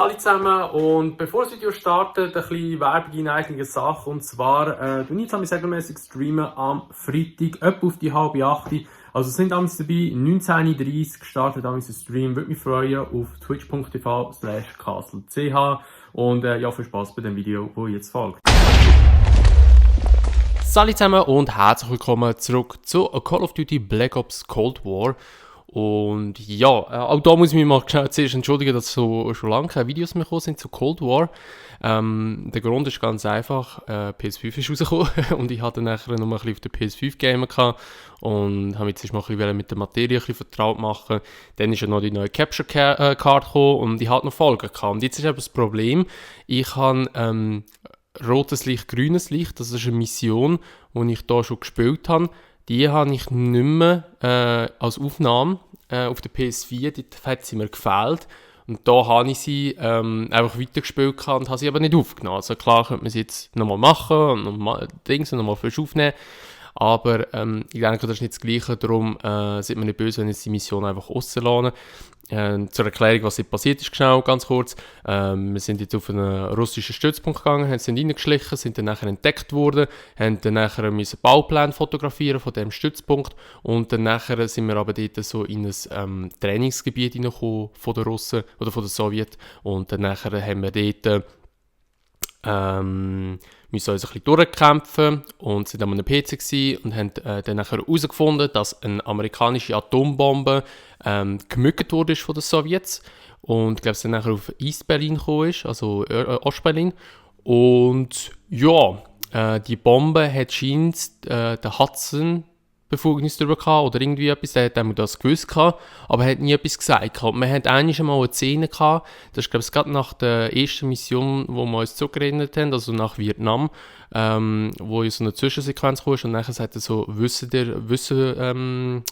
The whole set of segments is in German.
alle zusammen und bevor das Video startet, ein bisschen Werbung in eigener Sache. Und zwar, du jetzt regelmäßig streamen am Freitag, etwa auf die 7:30. Also sind damals dabei, 19:30 gestartet damals ein Stream. Würde mich freuen auf twitch.tv/castle.ch und ja, viel Spaß bei dem Video, das jetzt folgt. Salut zusammen und herzlich willkommen zurück zu Call of Duty Black Ops Cold War. Und ja, auch da muss ich mich mal zuerst entschuldigen, dass so schon lange keine Videos mehr gekommen sind zu Cold War. Der Grund ist ganz einfach, PS5 ist rausgekommen und ich hatte nachher noch mal ein bisschen auf der PS5 gamen und habe mich jetzt mal ein bisschen mit der Materie ein bisschen vertraut machen. Dann ist ja noch die neue Capture Card gekommen und ich hatte noch Folgen gehabt. Und jetzt ist eben das Problem, ich habe rotes Licht, grünes Licht, das ist eine Mission, die ich hier schon gespielt habe. Die habe ich nicht mehr als Aufnahme auf der PS4, die hat sie mir gefehlt. Und da habe ich sie einfach weitergespielt und habe sie aber nicht aufgenommen. Also klar könnte man sie jetzt nochmal machen und nochmal frisch aufnehmen. Aber ich denke, das ist nicht das Gleiche. Darum sind wir nicht böse, wenn jetzt die Mission einfach rauslassen. Zur Erklärung, was hier passiert ist, schnell, ganz kurz. Wir sind jetzt auf einen russischen Stützpunkt gegangen, sind reingeschlichen, sind dann nachher entdeckt worden, haben dann nachher müssen Baupläne fotografieren von diesem Stützpunkt und dann nachher sind wir aber dort so in ein Trainingsgebiet hineingekommen von den Russen oder von den Sowjets und dann nachher haben wir dort müssen uns ein bisschen durchkämpfen und sind an einem PC gewesen und haben dann nachher herausgefunden, dass eine amerikanische Atombombe gemückt wurde von den Sowjets und ich glaube, es dann nachher auf East-Berlin gekommen ist, also Ost-Berlin. Und ja, die Bombe hat scheinbar der Hudson Befugnis darüber gehabt oder irgendwie etwas, der hat das gewusst gehabt, aber er hat nie etwas gesagt gehabt. Wir hatten eigentlich einmal eine Szene gehabt, das ist glaube ich gerade nach der ersten Mission, wo wir uns zurückerinnert haben, also nach Vietnam, wo so eine Zwischensequenz kam und nachher sagt er so, wissen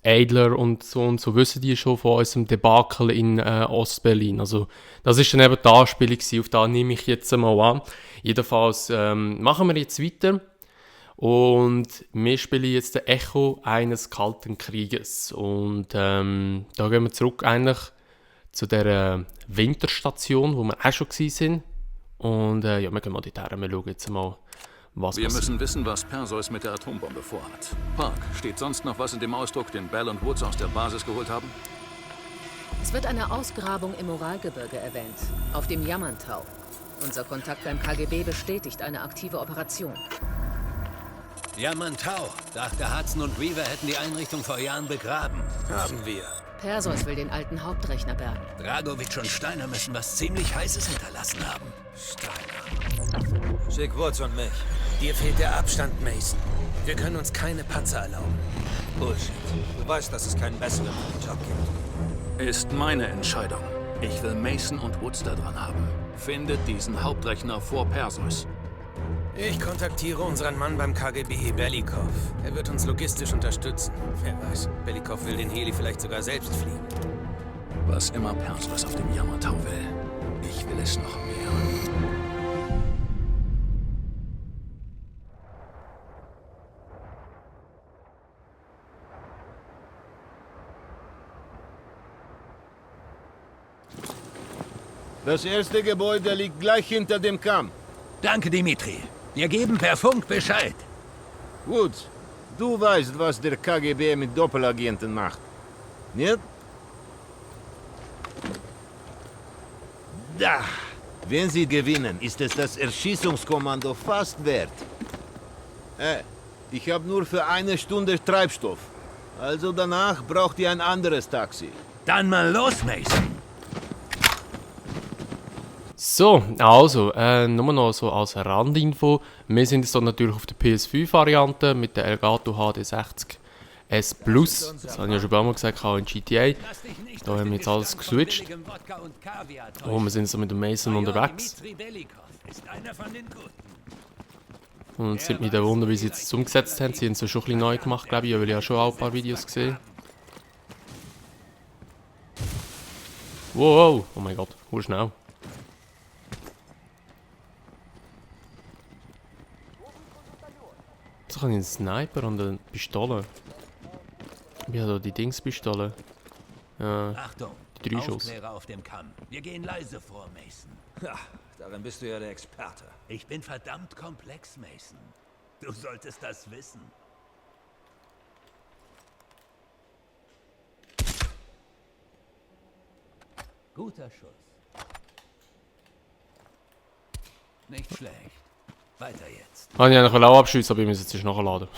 Adler und so wissen die schon von unserem Debakel in Ostberlin. Also das ist dann eben die Anspielung gewesen, auf das nehme ich jetzt mal an. Jedenfalls machen wir jetzt weiter. Und wir spielen jetzt das Echo eines Kalten Krieges. Und da gehen wir zurück eigentlich zu der Winterstation, wo wir auch schon waren. Und ja, wir gehen mal dort her, wir schauen jetzt mal, was Wir passiert. müssen wissen, was Perseus mit der Atombombe vorhat. Park, steht sonst noch was in dem Ausdruck, den Bell und Woods aus der Basis geholt haben? Es wird eine Ausgrabung im Uralgebirge erwähnt, auf dem Yamantau. Unser Kontakt beim KGB bestätigt eine aktive Operation. Yamantau. Dachte Hudson und Weaver hätten die Einrichtung vor Jahren begraben. Haben wir. Perseus will den alten Hauptrechner bergen. Dragovic und Steiner müssen was ziemlich Heißes hinterlassen haben. Steiner. Schick Woods und mich. Dir fehlt der Abstand, Mason. Wir können uns keine Patzer erlauben. Bullshit. Du weißt, dass es keinen besseren für den Job gibt. Ist meine Entscheidung. Ich will Mason und Woods da dran haben. Findet diesen Hauptrechner vor Perseus. Ich kontaktiere unseren Mann beim KGB, Belikov. Er wird uns logistisch unterstützen. Wer weiß, Belikov will den Heli vielleicht sogar selbst fliegen. Was immer Perseus auf dem Yamantau will, ich will es noch mehr. Das erste Gebäude liegt gleich hinter dem Kamm. Danke, Dimitri. Wir geben per Funk Bescheid. Woods, du weißt, was der KGB mit Doppelagenten macht. Nicht? Da! Wenn sie gewinnen, ist es das Erschießungskommando fast wert. Ich habe nur für 1 Stunde Treibstoff. Also danach braucht ihr ein anderes Taxi. Dann mal los, Mason. So, also, nur noch so als Randinfo. Wir sind jetzt dann natürlich auf der PS5-Variante mit der Elgato HD60 S Plus. Das habe ich ja schon ein paar Mal gesagt, auch in GTA. Da haben wir jetzt alles geswitcht. Oh, wir sind so mit dem Mason unterwegs. Und sind mit der Wunder, wie sie jetzt umgesetzt haben. Sie haben es schon ein bisschen neu gemacht, glaube ich, weil ich ja schon auch ein paar Videos gesehen. Wow, oh mein Gott, schnell. Jetzt habe ich einen Sniper und eine Pistole. Ich habe da die Dingspistole. Ja, Die 3 Schuss. Aufklärer auf dem Kamm. Wir gehen leise vor, Mason. Ja, darin bist du ja der Experte. Ich bin verdammt komplex, Mason. Du solltest das wissen. Guter Schuss. Nicht schlecht. Weiter jetzt. Habe ich eigentlich auch abschiessen, aber ich muss jetzt nachladen.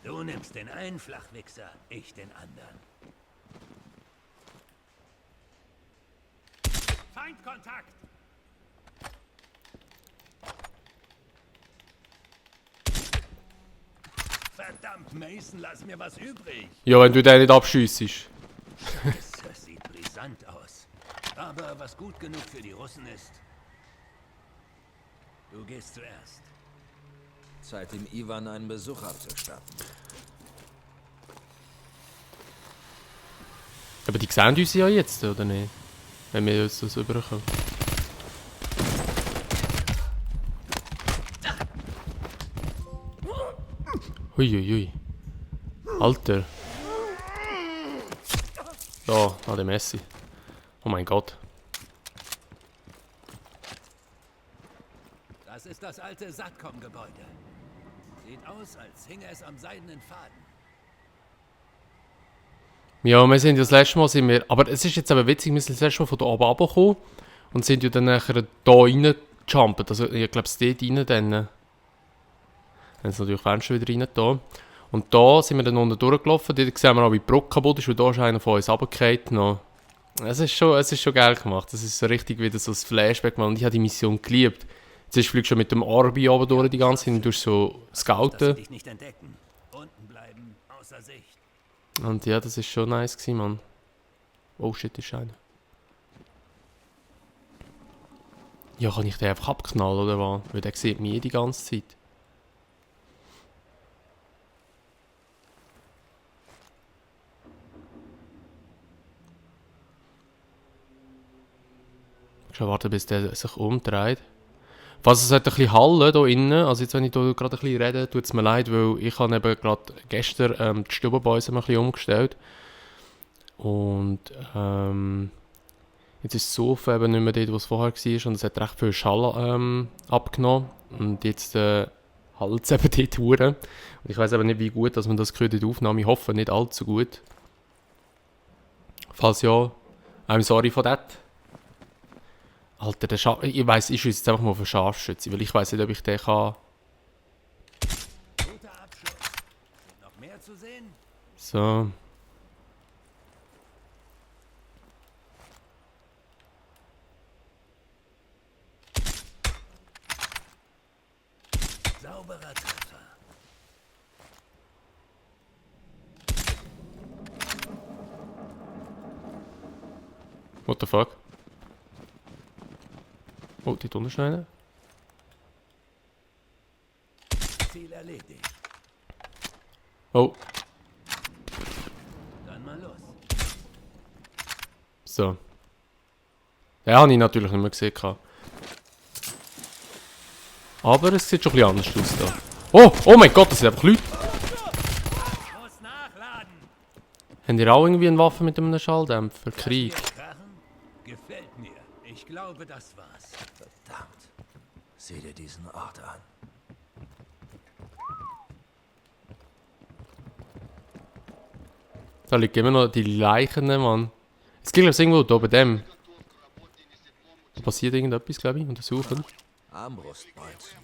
Du nimmst den einen Flachwichser, ich den anderen. Feindkontakt! Verdammt, Mason, lass mir was übrig. Ja, wenn du den nicht abschiessest. Das sieht brisant aus. Aber was gut genug für die Russen ist. Du gehst zuerst. Zeit, dem Ivan einen Besuch abzustatten. Aber die sehen uns ja jetzt, oder nicht? Wenn wir uns das überkommen. Huiuiui. Alter. Da, der Messi. Oh mein Gott. Das ist das alte Satcom-Gebäude. Sieht aus, als hinge es am seidenen Faden. Ja, wir sind ja das letzte Mal, aber es ist jetzt aber witzig, wir sind das letzte Mal von da oben runtergekommen und sind ja dann nachher da reingejumpt. Also ich glaube, es dort rein dann. Haben sie natürlich Fenster wieder rein da. Und da sind wir dann unten durchgelaufen, dort sehen wir auch, wie die Brücke kaputt ist, weil da ist einer von uns runtergefallen. Es ist schon geil gemacht, das ist so richtig wieder so ein Flashback, und ich habe die Mission geliebt. Jetzt fliegst du schon mit dem Arby oben durch die ganze Zeit und tust so Dass sie scouten. dich nicht entdecken. Unten bleiben, außer Sicht. Und ja, das ist schon nice gewesen, Mann. Oh shit, ist einer. Ja, kann ich den einfach abknallen, oder was? Weil der sieht mich die ganze Zeit. Ich muss warten, bis der sich umdreht. Falls es ein bisschen hallen hier innen, also jetzt wenn ich hier gerade ein bisschen rede, tut es mir leid, weil ich habe eben gerade gestern die Stube bei uns ein bisschen umgestellt. Und jetzt ist das Sofa eben nicht mehr dort, wo es vorher war, und es hat recht viel Schall abgenommen. Und jetzt hallt es eben dort durch. Und ich weiß aber nicht, wie gut dass man das gehört in der Aufnahme. Ich hoffe, nicht allzu gut. Falls ja, I'm sorry for that. Alter, ich weiss, ich schieße jetzt einfach mal auf einen Scharfschütze, weil ich weiss nicht, ob ich den kann. Guter Abschluss. Sind noch mehr zu sehen? So. Sauberer Treffer. What the fuck? Oh, die unten ist noch einer. Ziel erledigt. Oh, Dann mal los. so. Den habe ich natürlich nicht mehr gesehen. Aber es sieht schon ein bisschen anders aus da. Oh mein Gott, das sind einfach Leute. Muss nachladen. Haben ihr auch irgendwie eine Waffe mit einem Schalldämpfer? Krieg. Ihr Krachen? Gefällt mir. Ich glaube, das war's. Verdammt. Sieh dir diesen Ort an. Da liegen immer noch die Leichen, Mann. Es gibt, glaube ich, irgendwo da bei dem. Da passiert irgendetwas, glaube ich, untersuchen. Armbrustbolzen.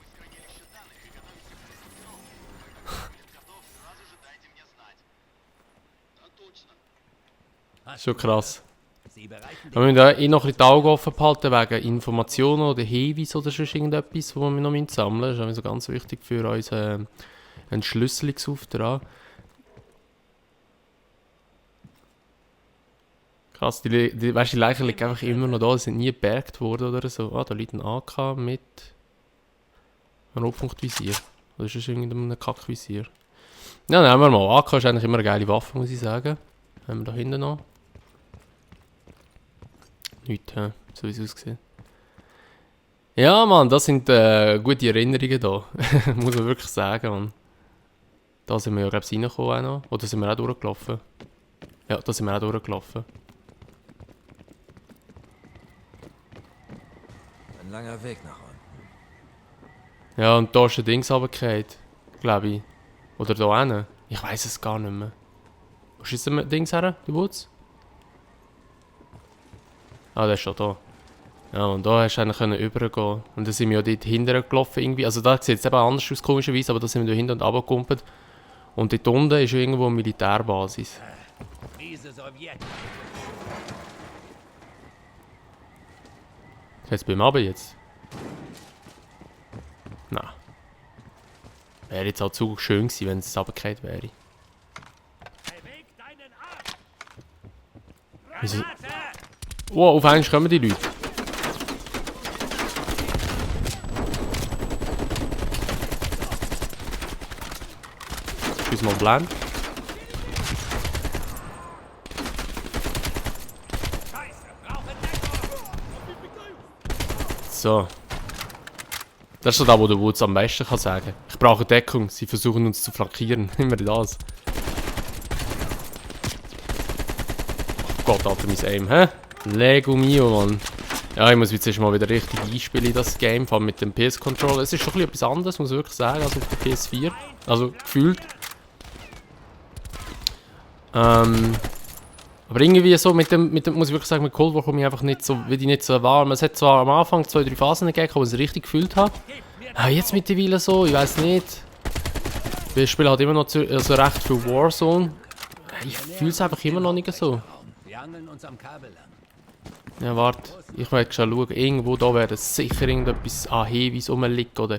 Schon krass. Sie bereiten Wir müssen da noch ein bisschen die Augen offen behalten wegen Informationen oder Hinweisen oder sonst irgendetwas, wo wir noch sammeln müssen. Das ist also ganz wichtig für unseren Entschlüsselungsauftrag. Krass, die Leichen liegen einfach immer noch da, sie sind nie gebergt worden oder so. Ah, da liegt ein AK mit einem Rotpunktvisier. Oder ist das irgendein Kackvisier? Ja, nehmen wir mal. AK ist eigentlich immer eine geile Waffe, muss ich sagen. Haben wir da hinten noch? Nichts, so wie es aussieht. Ja, Mann, das sind gute Erinnerungen da. Muss man wirklich sagen, Mann. Da sind wir ja, glaube ich, reingekommen auch noch. Oder sind wir auch durchgelaufen? Ja, da sind wir auch durchgelaufen. Ein langer Weg nach unten. Ja, und da ist ein Dings runtergefallen, glaube ich. Oder da hinten. Ich weiß es gar nicht mehr. Wo ist jetzt ein Dings her, die Woods? Ah, der ist schon da. Ja, und da hast du eigentlich übergehen. Und dann sind wir ja dort hinterher gelaufen irgendwie. Also da sieht es eben anders aus, komischerweise, aber da sind wir da hinten und runtergekumpelt. Und dort unten ist irgendwo eine Militärbasis. Diese Sowjet. Jetzt beim Abend jetzt? Nein. Wäre jetzt auch zu schön gewesen, wenn es runtergefallen wäre. Beweg deinen Arm. Wieso? Wow, auf einmal kommen die Leute. Schieß mal blind. So. Das ist so da, wo der Woods am besten kann sagen. Ich brauche Deckung, sie versuchen uns zu flankieren. Immer das. Oh Gott, Alter, mein Aim, hä? Lego mio, Mann. Ja, ich muss jetzt erst mal wieder richtig einspielen in das Game, vor allem mit dem PS-Controller. Es ist schon ein bisschen etwas anderes, muss ich wirklich sagen, als auf der PS4. Also, gefühlt. Aber irgendwie so mit dem, muss ich wirklich sagen, mit Cold War komme ich einfach nicht so, wie die nicht so warm. Es hat zwar am Anfang 2, 3 Phasen gegeben, wo ich es richtig gefühlt habe. Aber jetzt mittlerweile so, ich weiß nicht. Ich spiele halt immer noch also recht viel Warzone. Ich fühle es einfach immer noch nicht so. Wir angeln uns am Kabel lang. Ja, warte, ich werde schon schauen. Irgendwo da wäre sicher irgendetwas an Hinweis rumliegen oder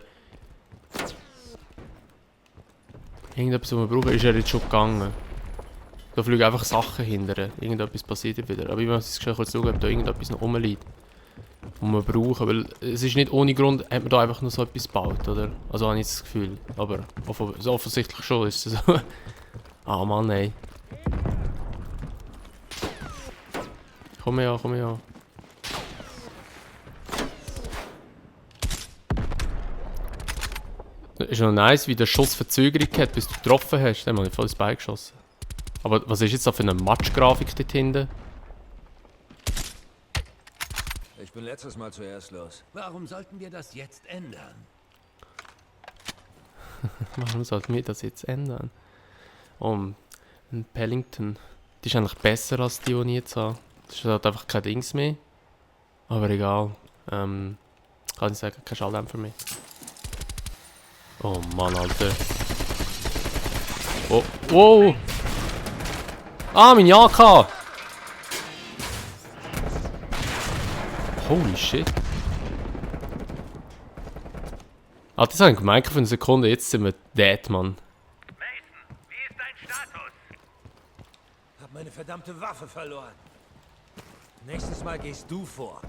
irgendetwas, was wir brauchen. Ist er jetzt schon gegangen? Da fliegen einfach Sachen hinterher. Irgendetwas passiert wieder. Aber ich muss jetzt kurz schauen, ob da irgendetwas noch rumliegt. Was wir brauchen. Weil es ist nicht ohne Grund, hat man da einfach noch so etwas gebaut, oder? Also habe ich das Gefühl. Aber so offensichtlich schon ist es so. Ah Mann, ey. Komm her, komm her. Ist noch nice, wie der Schuss Verzögerung hat, bis du getroffen hast. Dann habe ich voll ins Bein geschossen. Aber was ist jetzt da für eine Matschgrafik dort hinten? Ich bin letztes Mal zuerst los. Warum sollten wir das jetzt ändern? Warum sollten wir das jetzt ändern? Oh, ein Pellington. Die ist eigentlich besser als die ich jetzt habe. Das ist halt einfach kein Dings mehr. Aber egal. Kann ich sagen, kein Schalldämpfer mehr. Oh Mann, Alter. Oh, wow! Ah, mein AK! Holy shit. Ah, das habe ich gemeint für eine Sekunde. Jetzt sind wir dead, Mann. Mason, wie ist dein Status? Hab meine verdammte Waffe verloren. Nächstes Mal gehst du vor.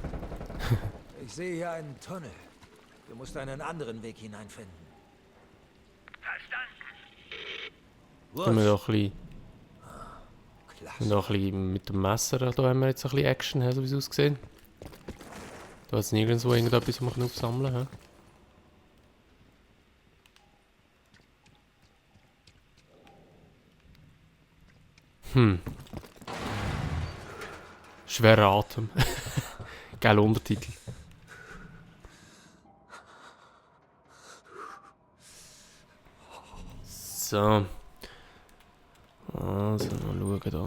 Ich sehe hier einen Tunnel. Du musst einen anderen Weg hineinfinden. Verstanden. Können wir doch ein bisschen, Klasse. noch ein bisschen mit dem Messer, da haben wir jetzt ein bisschen Action, so wie es aussieht. Da ist nirgendwo irgendetwas, was wir aufsammeln können. Schwerer Atem. Geiler Untertitel. So. Also, mal schauen da.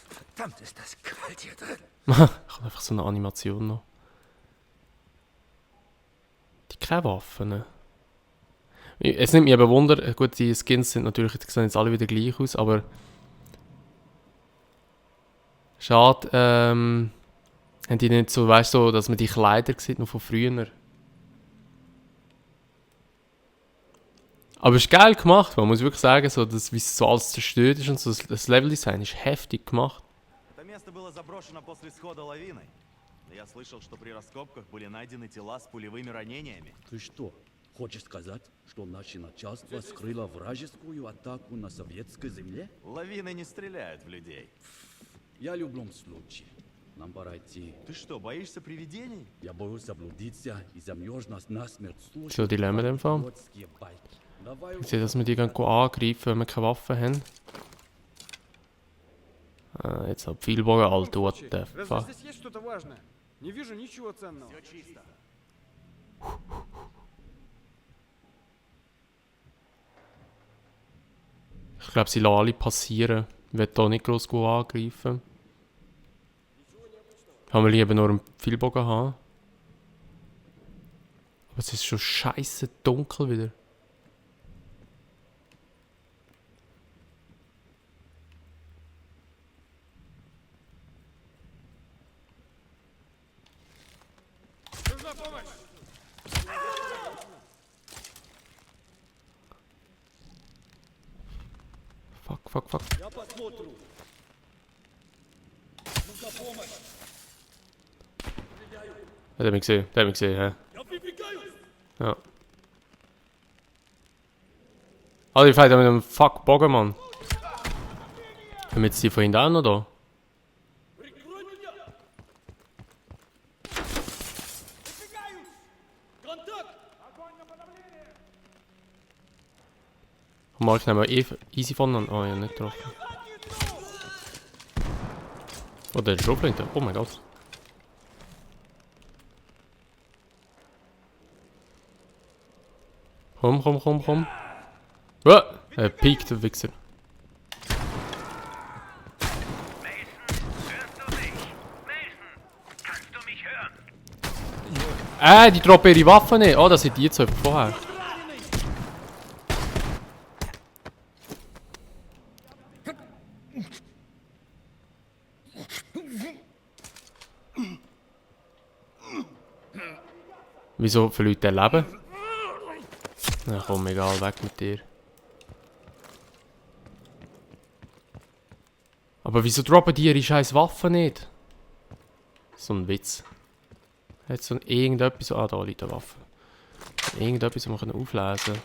Verdammt, ist das kalt hier drin. Ich habe einfach so eine Animation noch. Die keine Waffen. Ne? Es nimmt mich aber Wunder, gut, die Skins sind natürlich, die sehen jetzt alle wieder gleich aus, aber schade, haben die nicht so, weißt du, so, dass man die Kleider sieht, noch von früher. Aber es ist geil gemacht, man muss wirklich sagen, so, dass, wie es so alles zerstört ist und so, das Leveldesign ist heftig gemacht. Это место было заброшено после схода лавины. Я слышал, что при раскопках были найдены тела с пулевыми ранениями. Ты что, хочешь сказать, что наше начальство скрыло вражескую атаку на советской земле? Лавины не стреляют в людей. Я в любом случае. Нам пора идти. Ты что, боишься привидений? Я боюсь заблудиться и замерзнуть насмерть. So, die lernen wir in dem Fall. Идиотские байки. Ich sehe, dass wir die angreifen, wenn wir keine Waffen haben. Jetzt hat viel Bogen, Alter, what the fuck. Ich glaube, sie lassen alle passieren. Ich will hier nicht groß angreifen. Haben wir lieber nur einen Pfeilbogen haben. Aber es ist schon scheiße dunkel wieder. Fuck. Der hat mich gesehen, hä? Ja. Ah, die fährt ja mit einem fuck Bogen, Mann. Haben wir jetzt die von hinten auch noch da? Mal nehmen wir easy voneinander. Oh, ja, nicht getroffen. Oh, der ist Schrotflinte. Oh mein Gott. Komm. Oh, er piekt, der Wichser. Die droppen ihre Waffen nicht. Oh, das sind die zwei vorher. Wieso für Leute leben? Na komm, egal, weg mit dir. Aber wieso droppen die ihre scheiß Waffen nicht? So ein Witz. Hat so irgendetwas... Ah, da liegt eine Waffe. Irgendetwas, was wir auflesen können.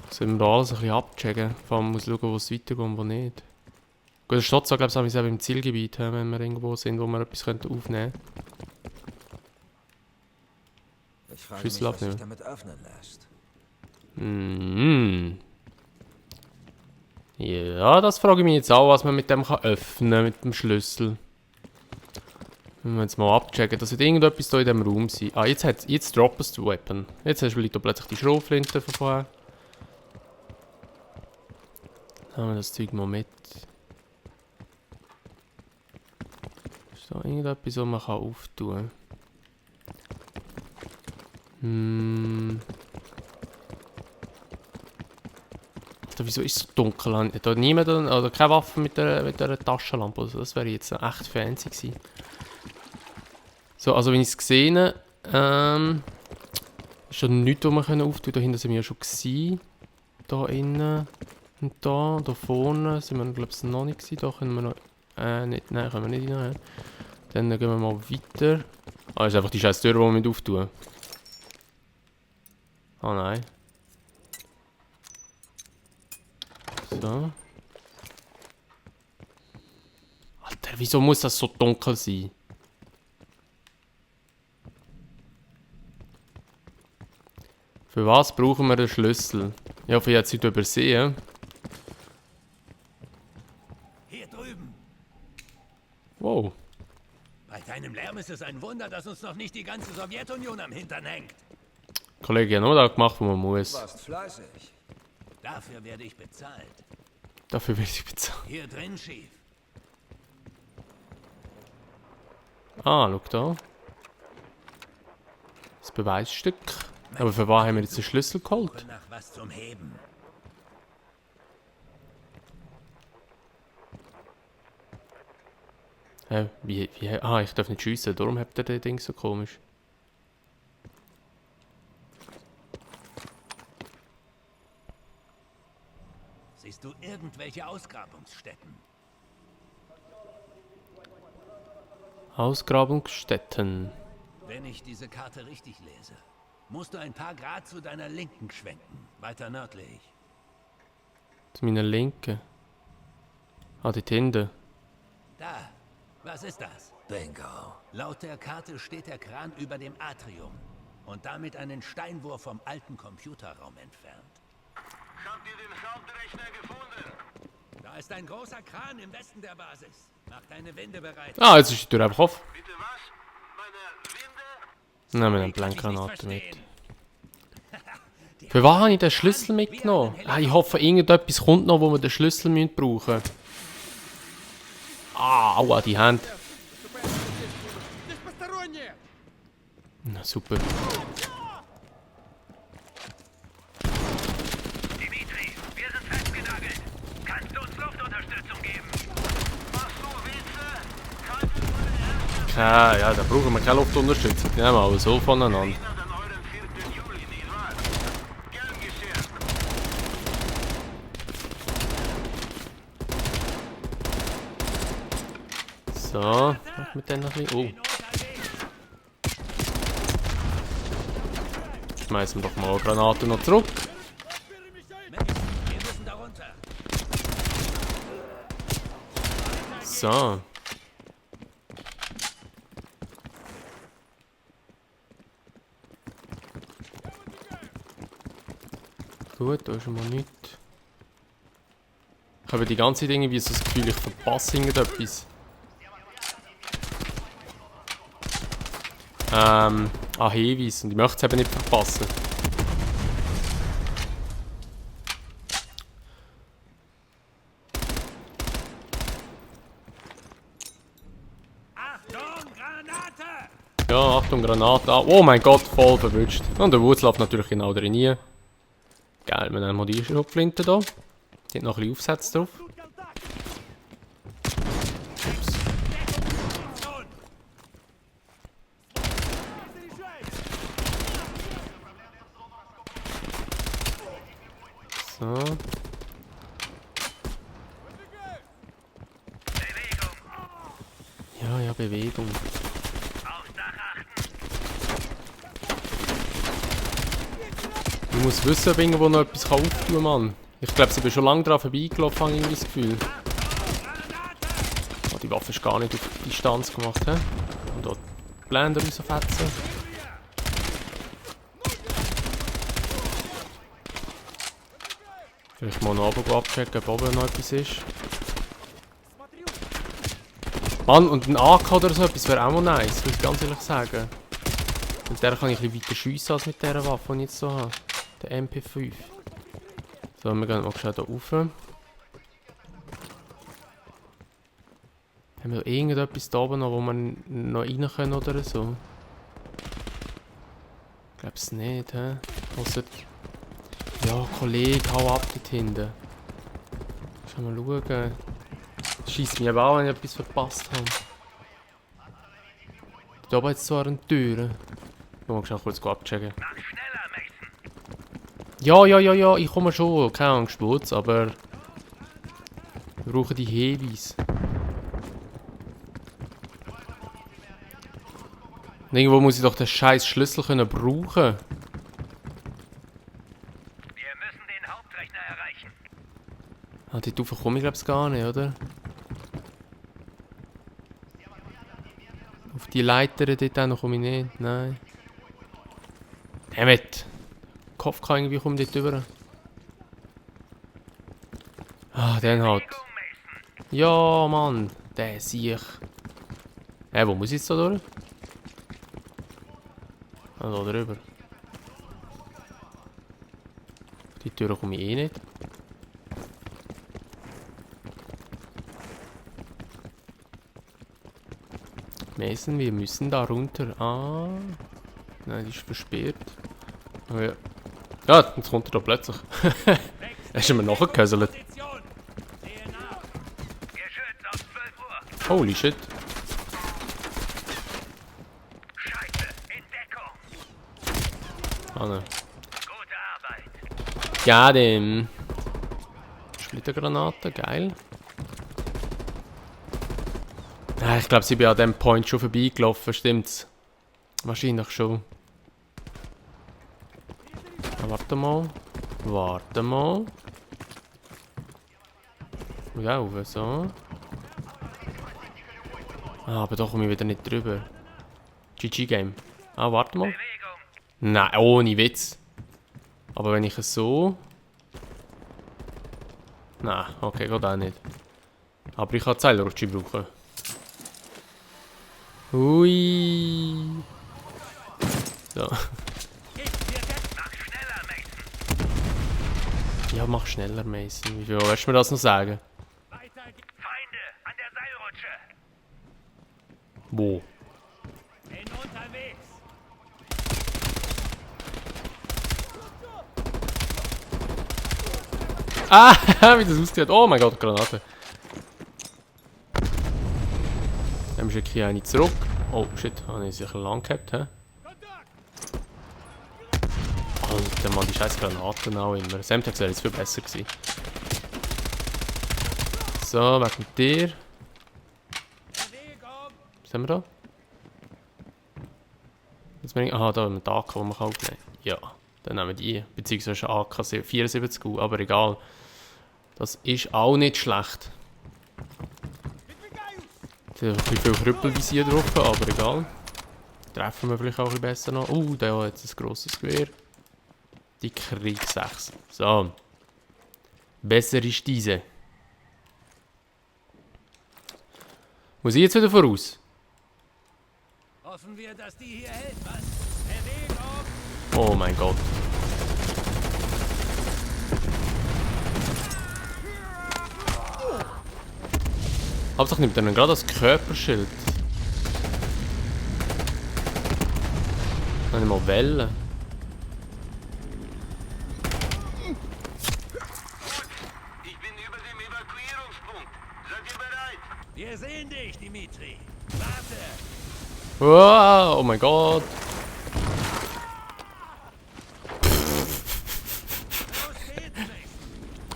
Sollen wir da alles ein bisschen abchecken? Vor allem muss schauen, wo es weitergeht und wo nicht. Gut, der Stadt sagt, glaube ich, auch im Zielgebiet, wenn wir irgendwo sind, wo wir etwas aufnehmen könnten. Ich frage mich, was sich damit öffnen lässt. Ja, das frage ich mich jetzt auch, was man mit dem öffnen kann, mit dem Schlüssel. Wenn wir jetzt mal abchecken, dass irgendetwas da in diesem Raum sein. Ah, jetzt droppen es die Weapon. Jetzt hast du plötzlich die Schrotflinte von vorher. Dann haben wir das Zeug mal mit. Ist da irgendetwas, was man auftun kann? Wieso ist es so dunkel? Hat da niemand oder keine Waffe mit der Taschenlampe? Also das wäre jetzt echt fancy gewesen. So, also wenn ich es gesehen habe, ist schon nichts, was wir auftun können. Da hinten sind wir ja schon gewesen. Da innen und da vorne sind wir, glaube ich, noch nicht gewesen. Da können wir noch... nein, können wir nicht rein. Dann gehen wir mal weiter. Ah, das ist einfach die scheiß Tür, die wir mit auftun. Oh nein. So. Alter, wieso muss das so dunkel sein? Für was brauchen wir den Schlüssel? Ich hoffe, ich habe es nicht übersehen. Hier drüben. Wow. Bei deinem Lärm ist es ein Wunder, dass uns noch nicht die ganze Sowjetunion am Hintern hängt. Kollege, ja nur da gemacht, wo man muss. Du warst fleißig. Dafür werde ich bezahlt. Dafür werde ich bezahlt. Hier drin, Chief. Ah, schau da. Das Beweisstück. Aber für was haben wir jetzt den Schlüssel geholt? Nach was zum Heben. Ah, ich darf nicht schiessen, darum habt ihr das Ding so komisch. Siehst du irgendwelche Ausgrabungsstätten? Ausgrabungsstätten. Wenn ich diese Karte richtig lese, musst du ein paar Grad zu deiner Linken schwenken, weiter nördlich. Zu meiner Linken. Ah, die Tinte. Da, was ist das? Bingo. Laut der Karte steht der Kran über dem Atrium. und damit einen Steinwurf vom alten Computerraum entfernt. Habt ihr den Hauptrechner gefunden? Da ist ein großer Kran im Westen der Basis. Mach deine Winde bereit. Ah, jetzt ist die Tür einfach auf. Bitte was? Meine Winde? Nehmen wir eine Blankgranate mit. Für was habe ich den Schlüssel mitgenommen? Ah, ich hoffe, irgendetwas kommt noch, wo wir den Schlüssel brauchen müssen. Ah, aua, die Hand. Na, super. Dimitri, wir sind festgenagelt. Kannst du uns Luftunterstützung geben? Was du willst? Ja, da brauchen wir keine Luftunterstützung. Die nehmen wir aber so voneinander. An euren 4. Juli, nicht wahr? Gern geschehen. So, mach mit denen noch ein bisschen. Oh. Schmeißen wir doch mal eine Granate noch zurück. Wir müssen da runter. So. Gut, da ist schon mal nichts. Ich habe die ganze Zeit irgendwie so das Gefühl, ich verpasse irgendetwas. Hinweis. Und ich möchte es eben nicht verpassen. Achtung, Granate! Ja, Achtung, Granate. Ah, oh mein Gott, voll verwünscht. Und der Wurzel läuft natürlich genau drin hier. Geil, wir nehmen mal die Schrotflinte hier. Die hat noch ein bisschen Aufsätze drauf. Ups. So. Ja, Bewegung. Ich muss wissen, ob irgendwo noch etwas auftun kann, Mann. Ich glaube, ich bin schon lange daran vorbeigelaufen, habe ich irgendwie das Gefühl. Oh, die Waffe ist gar nicht auf Distanz gemacht, hä? Und dort Blender rausfetzen. Vielleicht mal noch oben abchecken, ob oben noch etwas ist. Mann, und ein AK oder so etwas wäre auch noch nice, muss ich ganz ehrlich sagen. Mit der kann ich ein bisschen weiter schiessen als mit dieser Waffe, die ich jetzt so habe. Der MP5. So, wir gehen mal schnell hier rauf. Haben wir irgendetwas da oben noch, wo wir noch rein können oder so? Ich glaube es nicht, hä? Ausser... Ja, Kollege, hau ab dort hinten. Schau mal schauen. Schießt mich eben auch, wenn ich etwas verpasst habe. Da oben jetzt zwar eine Tür. Ich muss schnell kurz abchecken. Ja, ich komme schon. Keine Angst, Boots, aber... Wir brauchen die Hinweise. Und irgendwo muss ich doch den scheiß Schlüssel können brauchen. Wir müssen den Hauptrechner erreichen. Ah, dort rauf komme ich glaube ich gar nicht, oder? Auf die Leiter dort komme ich nicht, nein. Damit! Kopf kann irgendwie kommen dort rüber. Ah, den halt. Ja, Mann, der sehe ich. Wo muss ich jetzt da durch? Ah, da drüber. Die Tür komme ich eh nicht. Mason, wir müssen da runter. Ah. Nein, die ist versperrt. Oh ja. Ja, jetzt kommt er da plötzlich. Er ist immer nachgehäselt. Holy shit. Scheiße, in Deckung. Ah, ne. Gute Arbeit. Got him. Splittergranate, geil. Ah, ich glaube, sie bin an dem Point schon vorbeigelaufen, stimmt's? Wahrscheinlich schon. Ah, warte mal. Warte mal. Ja, rauf, so. Ah, aber da komme ich wieder nicht drüber. GG-Game. Ah, warte mal. Nein, ohne Witz. Aber wenn ich es so... Nein, okay, geht auch nicht. Aber ich kann Zeilrutsche brauchen. Hui. So. Ja, mach schneller, Mason. Wie viel willst du mir das noch sagen? Feinde an der Seilrutsche. Wo? Bin unterwegs. Ah, wie das aussieht. Oh mein Gott, Granate. Dann schicke ich eine zurück. Oh shit, habe ich sicher lang gehabt, hä? Alter Mann, die scheiß Granaten auch immer. Semtex wäre jetzt viel besser gewesen. So, weg mit dir. Was haben wir da? Jetzt bin ich, aha, da haben wir die AK, die man aufnehmen kann. Ja, dann nehmen wir die. Beziehungsweise AK 74, aber egal. Das ist auch nicht schlecht. Da ist ein bisschen viel Krüppelvisier drauf, aber egal. Treffen wir vielleicht auch ein bisschen besser noch. Der hat jetzt ein grosses Gewehr. Die Krieg 6. So. Besser ist diese. Muss ich jetzt wieder voraus? Hoffen wir, dass die hier hält, was? Bewegung! Oh mein Gott. Hauptsache nimmt er dann gerade das Körperschild. Kann ich mal wählen. Ich bin über dem Evakuierungspunkt. Seid ihr bereit? Wir sehen dich, Dimitri. Warte! Wow, oh mein Gott.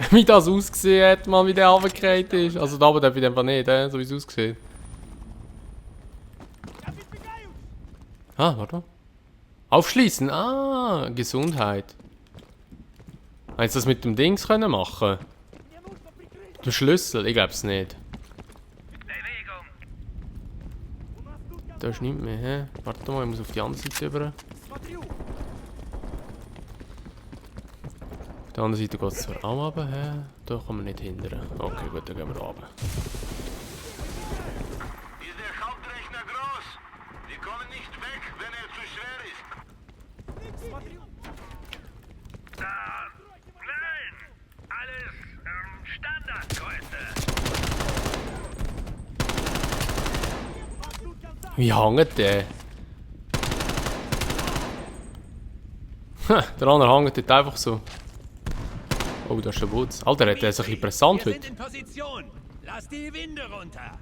Wie das ausgesehen hat, man, wie der runtergefallen ist. Also da darf ich einfach nicht, so wie es aussieht. Ah, warte mal. Aufschließen. Ah, Gesundheit. Hättest du das mit dem Dings können machen? Der Schlüssel? Ich glaube es nicht. Da ist nichts mehr, hä? Warte mal, ich muss auf die andere Seite rüber. Auf der anderen Seite geht es zwar auch runter, hä? Da kann man nicht hindern. Okay, gut, dann gehen wir runter. Ist der Hauptrechner groß? Wir kommen nicht weg, wenn er zu schwer ist. Nein! Alles Standardgröße. Wie hängt der? Der andere hängt dort einfach so. Oh, da ist der Wutz. Alter, hat der sich ein bisschen brisant Wir heute. sind in Position. Lass die Winde runter.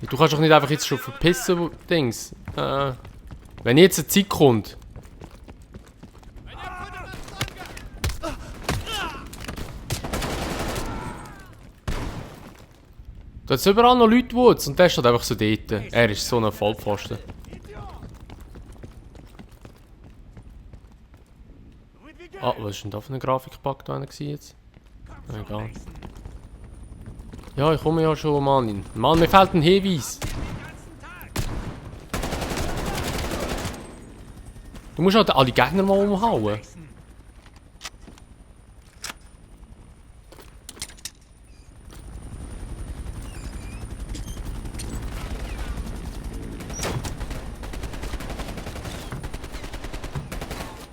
Du kannst doch nicht einfach jetzt schon verpissen, Dings. Wenn jetzt eine Zeit kommt. Da ist überall noch Leute Wutz und der steht einfach so dort. Er ist so ein Vollpfosten. Ah, was ist denn da für ein Grafikpack da jetzt? Egal. Ja, ich komme ja schon, Mann. Mann, mir fehlt ein Hinweis. Du musst halt alle Gegner mal umhauen.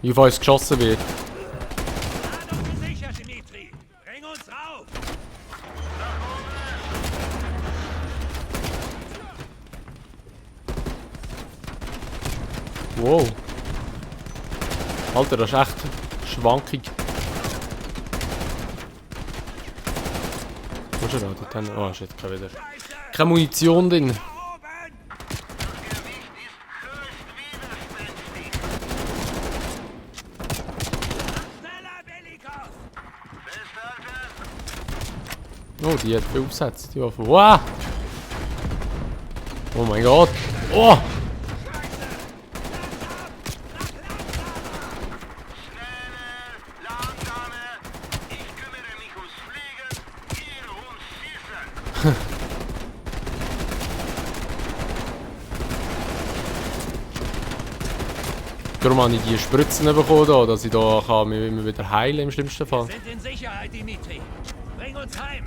Wie auf uns geschossen wird. Ladung gesichert, Dimitri. Bring uns rauf. Wow. Alter, das ist echt schwankig. Wo ist er da? Dort hinten. Oh shit, keine wieder. Keine Munition drin. Da oben. Schneller, Belikov. Oh, die hat viel aufgesetzt. Die Waffe. Wow! Oh mein Gott! Oh! Darum habe ich die Spritzen bekommen, da, dass ich da kann mich immer wieder heilen im schlimmsten Fall. Sind in Sicherheit, Dimitri. Bring uns heim.